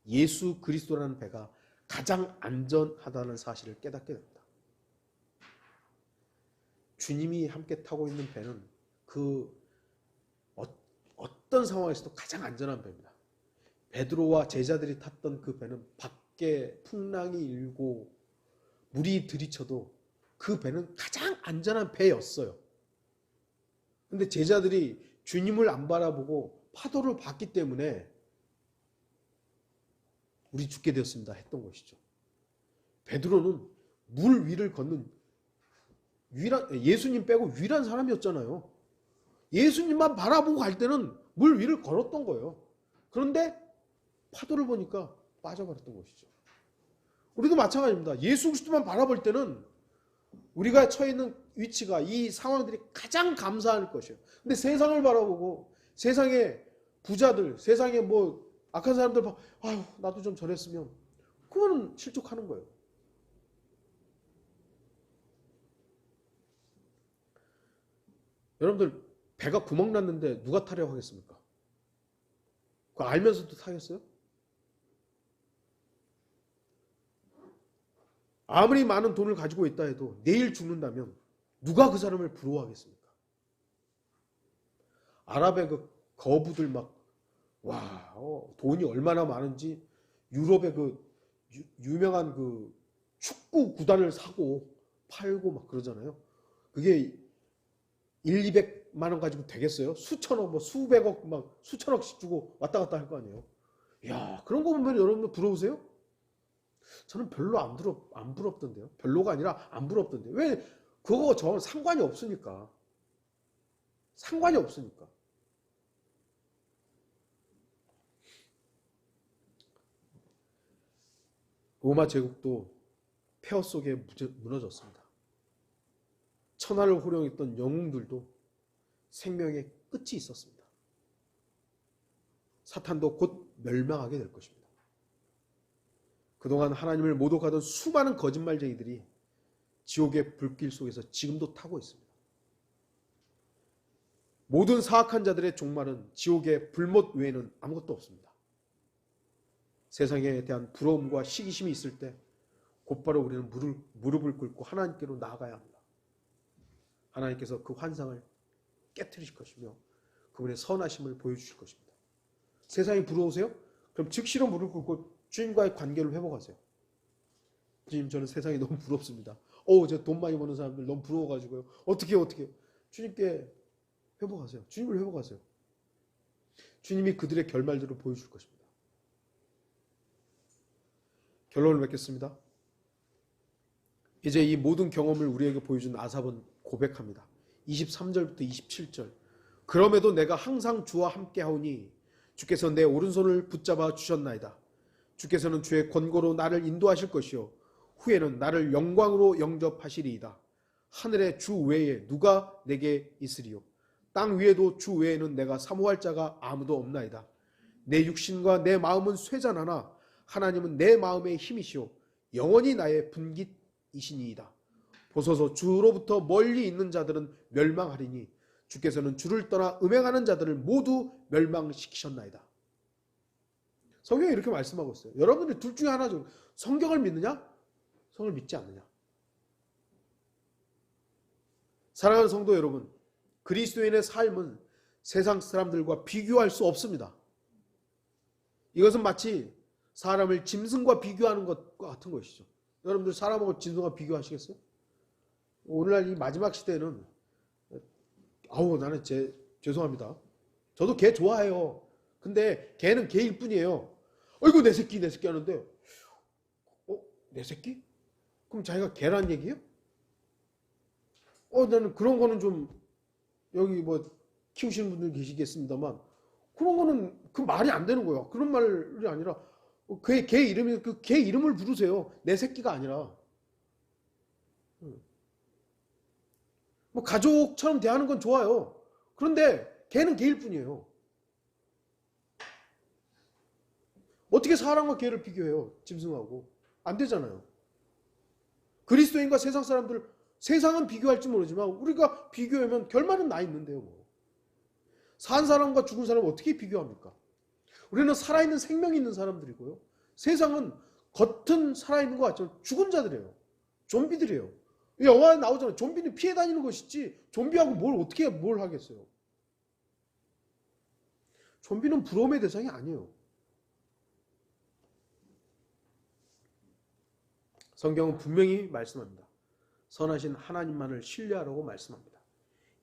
예수 그리스도라는 배가 가장 안전하다는 사실을 깨닫게 됩니다. 주님이 함께 타고 있는 배는 어떤 상황에서도 가장 안전한 배입니다. 베드로와 제자들이 탔던 그 배는 밖에 풍랑이 일고 물이 들이쳐도 그 배는 가장 안전한 배였어요. 근데 제자들이 주님을 안 바라보고 파도를 봤기 때문에 우리 죽게 되었습니다 했던 것이죠. 베드로는 물 위를 걷는 예수님 빼고 유일한 사람이었잖아요. 예수님만 바라보고 갈 때는 물 위를 걸었던 거예요. 그런데 파도를 보니까 빠져버렸던 것이죠. 우리도 마찬가지입니다. 예수 그리스도만 바라볼 때는 우리가 처해 있는 위치가 이 상황들이 가장 감사할 것이에요. 근데 세상을 바라보고 세상의 부자들, 세상에 악한 사람들 나도 좀 저랬으면 그거는 실족하는 거예요. 여러분들 배가 구멍 났는데 누가 타려고 하겠습니까? 그거 알면서도 타겠어요? 아무리 많은 돈을 가지고 있다 해도 내일 죽는다면 누가 그 사람을 부러워하겠습니까? 아랍의 그 거부들 돈이 얼마나 많은지 유럽의 그 유명한 그 축구 구단을 사고 팔고 막 그러잖아요. 그게 200만 원 가지고 되겠어요? 수천억, 수백억, 수천억씩 주고 왔다 갔다 할 거 아니에요. 그런 거 보면 여러분들 부러우세요? 저는 별로 안 부럽던데요. 별로가 아니라 안 부럽던데요. 왜? 그거 저는 상관이 없으니까. 상관이 없으니까. 로마 제국도 폐허 속에 무너졌습니다. 천하를 호령했던 영웅들도 생명의 끝이 있었습니다. 사탄도 곧 멸망하게 될 것입니다. 그동안 하나님을 모독하던 수많은 거짓말쟁이들이 지옥의 불길 속에서 지금도 타고 있습니다. 모든 사악한 자들의 종말은 지옥의 불못 외에는 아무것도 없습니다. 세상에 대한 부러움과 시기심이 있을 때 곧바로 우리는 무릎을 꿇고 하나님께로 나아가야 합니다. 하나님께서 그 환상을 깨트리실 것이며 그분의 선하심을 보여주실 것입니다. 세상이 부러우세요? 그럼 즉시로 무릎 꿇고 주님과의 관계를 회복하세요. 주님, 저는 세상이 너무 부럽습니다. 저 돈 많이 버는 사람들 너무 부러워가지고요. 어떻게 주님께 회복하세요. 주님을 회복하세요. 주님이 그들의 결말들을 보여줄 것입니다. 결론을 맺겠습니다. 이제 이 모든 경험을 우리에게 보여준 아삽은 고백합니다. 23절부터 27절. 그럼에도 내가 항상 주와 함께하오니 주께서 내 오른손을 붙잡아 주셨나이다. 주께서는 주의 권고로 나를 인도하실 것이요 후에는 나를 영광으로 영접하시리이다. 하늘의 주 외에 누가 내게 있으리요? 땅 위에도 주 외에는 내가 사모할 자가 아무도 없나이다. 내 육신과 내 마음은 쇠잔하나 하나님은 내 마음의 힘이시요 영원히 나의 분깃이시니이다. 보소서, 주로부터 멀리 있는 자들은 멸망하리니 주께서는 주를 떠나 음행하는 자들을 모두 멸망시키셨나이다. 성경이 이렇게 말씀하고 있어요. 여러분들 둘 중에 하나죠. 성경을 믿느냐? 성경을 믿지 않느냐? 사랑하는 성도 여러분, 그리스도인의 삶은 세상 사람들과 비교할 수 없습니다. 이것은 마치 사람을 짐승과 비교하는 것과 같은 것이죠. 여러분들 사람하고 짐승과 비교하시겠어요? 오늘날 이 마지막 시대는 나는 죄송합니다. 저도 개 좋아해요. 근데 개는 개일 뿐이에요. 어이구 내 새끼 하는데 내 새끼? 그럼 자기가 개란 얘기예요? 나는 그런 거는 좀 여기 뭐 키우시는 분들 계시겠습니다만 그런 거는 그 말이 안 되는 거예요. 그런 말이 아니라 개 이름이 그 개 이름을 부르세요. 내 새끼가 아니라. 뭐 가족처럼 대하는 건 좋아요. 그런데 개는 개일 뿐이에요. 어떻게 사람과 개를 비교해요? 짐승하고. 안 되잖아요. 그리스도인과 세상 사람들, 세상은 비교할지 모르지만 우리가 비교하면 결말은 나 있는데요. 뭐. 산 사람과 죽은 사람을 어떻게 비교합니까? 우리는 살아있는 생명이 있는 사람들이고요. 세상은 겉은 살아있는 것 같지만 죽은 자들이에요. 좀비들이에요. 영화에 나오잖아요. 좀비는 피해 다니는 것이지 좀비하고 뭘 하겠어요. 좀비는 부러움의 대상이 아니에요. 성경은 분명히 말씀합니다. 선하신 하나님만을 신뢰하라고 말씀합니다.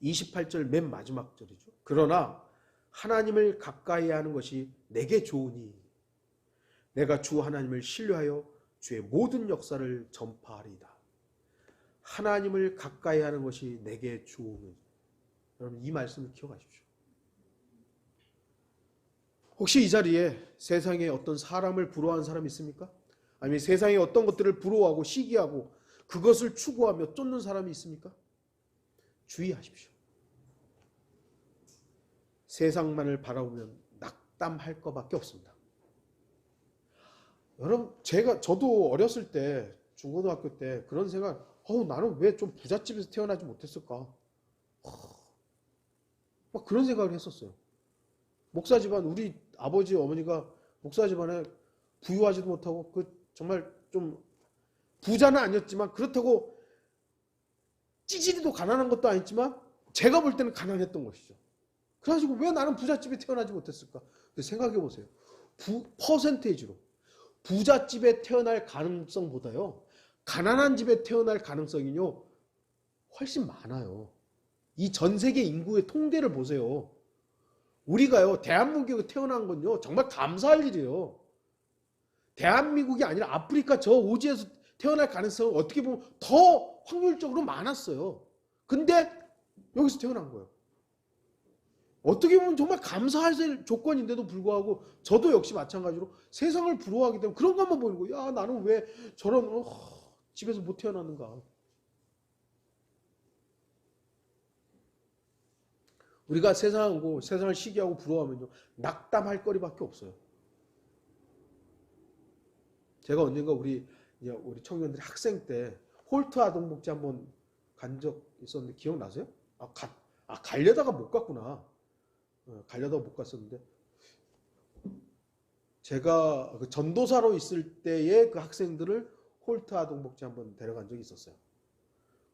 28절 맨 마지막 절이죠. 그러나 하나님을 가까이 하는 것이 내게 좋으니 내가 주 하나님을 신뢰하여 주의 모든 역사를 전파하리이다. 하나님을 가까이 하는 것이 내게 좋으니. 여러분 이 말씀을 기억하십시오. 혹시 이 자리에 세상에 어떤 사람을 부러워하는 사람이 있습니까? 아니면 세상에 어떤 것들을 부러워하고 시기하고 그것을 추구하며 쫓는 사람이 있습니까? 주의하십시오. 세상만을 바라보면 낙담할 것밖에 없습니다. 여러분, 저도 어렸을 때, 중고등학교 때 그런 생각, 나는 왜 좀 부잣집에서 태어나지 못했을까? 막 그런 생각을 했었어요. 목사 집안, 우리 아버지, 어머니가 목사 집안에 부유하지도 못하고, 정말 좀 부자는 아니었지만, 그렇다고 찌질이도 가난한 것도 아니지만, 제가 볼 때는 가난했던 것이죠. 그래가지고 왜 나는 부잣집에 태어나지 못했을까? 근데 생각해 보세요. 퍼센테이지로. 부잣집에 태어날 가능성보다요, 가난한 집에 태어날 가능성이요, 훨씬 많아요. 이 전 세계 인구의 통계를 보세요. 우리가요, 대한민국에 태어난 건요, 정말 감사할 일이에요. 대한민국이 아니라 아프리카 저 오지에서 태어날 가능성은 어떻게 보면 더 확률적으로 많았어요. 근데 여기서 태어난 거예요. 어떻게 보면 정말 감사할 조건인데도 불구하고 저도 역시 마찬가지로 세상을 부러워하기 때문에 그런 것만 보이는 거예요. 야, 나는 왜 저런 집에서 못 태어났는가. 우리가 세상을 시기하고 부러워하면요, 낙담할 거리밖에 없어요. 제가 언젠가 우리 청년들이 학생 때 홀트 아동복지 한번 간 적 있었는데 기억나세요? 가려다가 못 갔구나. 가려다가 못 갔었는데 제가 그 전도사로 있을 때의 그 학생들을 홀트 아동복지 한번 데려간 적이 있었어요.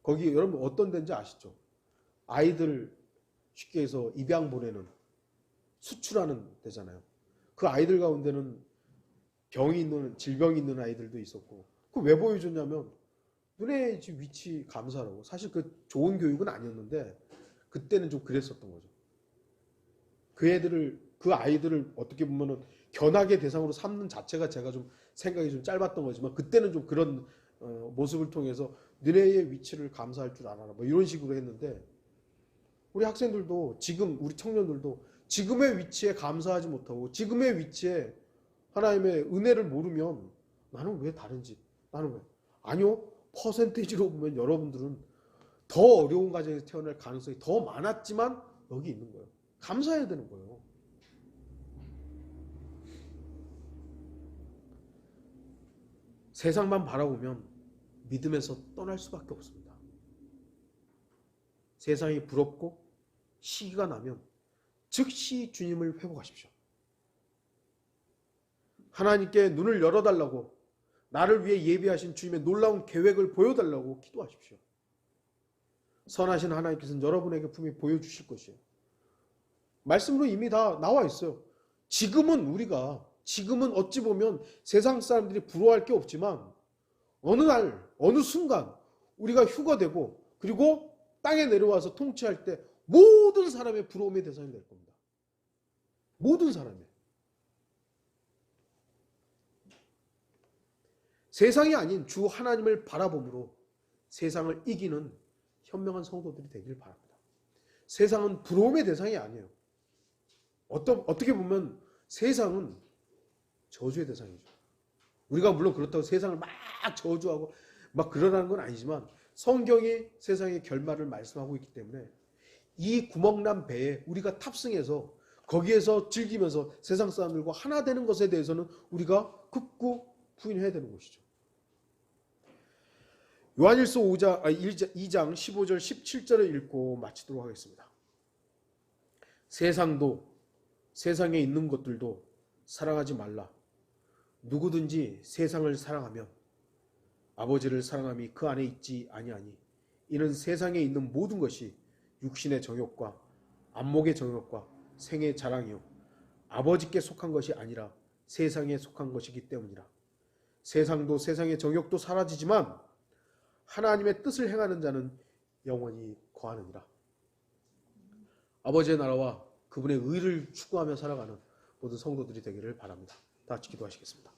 거기 여러분 어떤 데인지 아시죠? 아이들 쉽게 해서 입양 보내는, 수출하는 데잖아요. 그 아이들 가운데는 질병이 있는 아이들도 있었고, 그 왜 보여줬냐면 눈에 위치 감사라고. 사실 그 좋은 교육은 아니었는데 그때는 좀 그랬었던 거죠. 그 아이들을 어떻게 보면은 견학의 대상으로 삼는 자체가 제가 좀 생각이 좀 짧았던 거지만, 그때는 좀 그런 모습을 통해서 너네의 위치를 감사할 줄 알아라, 뭐 이런 식으로 했는데, 우리 학생들도 우리 청년들도 지금의 위치에 감사하지 못하고 지금의 위치에 하나님의 은혜를 모르면 나는 왜 다른지, 나는 왜 아니요, 퍼센테이지로 보면 여러분들은 더 어려운 가정에서 태어날 가능성이 더 많았지만 여기 있는 거예요. 감사해야 되는 거예요. 세상만 바라보면 믿음에서 떠날 수밖에 없습니다. 세상이 부럽고 시기가 나면 즉시 주님을 회복하십시오. 하나님께 눈을 열어달라고, 나를 위해 예비하신 주님의 놀라운 계획을 보여달라고 기도하십시오. 선하신 하나님께서는 여러분에게 분명히 보여주실 것이에요. 말씀으로 이미 다 나와 있어요. 지금은 어찌 보면 세상 사람들이 부러워할 게 없지만 어느 날, 어느 순간 우리가 휴거되고 그리고 땅에 내려와서 통치할 때 모든 사람의 부러움의 대상이 될 겁니다. 모든 사람의. 세상이 아닌 주 하나님을 바라봄으로 세상을 이기는 현명한 성도들이 되길 바랍니다. 세상은 부러움의 대상이 아니에요. 어떻게 보면 세상은 저주의 대상이죠. 우리가 물론 그렇다고 세상을 막 저주하고 막 그러라는 건 아니지만 성경이 세상의 결말을 말씀하고 있기 때문에 이 구멍난 배에 우리가 탑승해서 거기에서 즐기면서 세상 사람들과 하나 되는 것에 대해서는 우리가 극구 부인해야 되는 것이죠. 요한일서 2장 15절 17절을 읽고 마치도록 하겠습니다. 세상에 있는 것들도 사랑하지 말라. 누구든지 세상을 사랑하면 아버지를 사랑함이 그 안에 있지 아니하니, 이는 세상에 있는 모든 것이 육신의 정욕과 안목의 정욕과 생의 자랑이요 아버지께 속한 것이 아니라 세상에 속한 것이기 때문이라. 세상도 세상의 정욕도 사라지지만 하나님의 뜻을 행하는 자는 영원히 거하느니라. 아버지의 나라와 그분의 의를 추구하며 살아가는 모든 성도들이 되기를 바랍니다. 다 같이 기도하시겠습니다.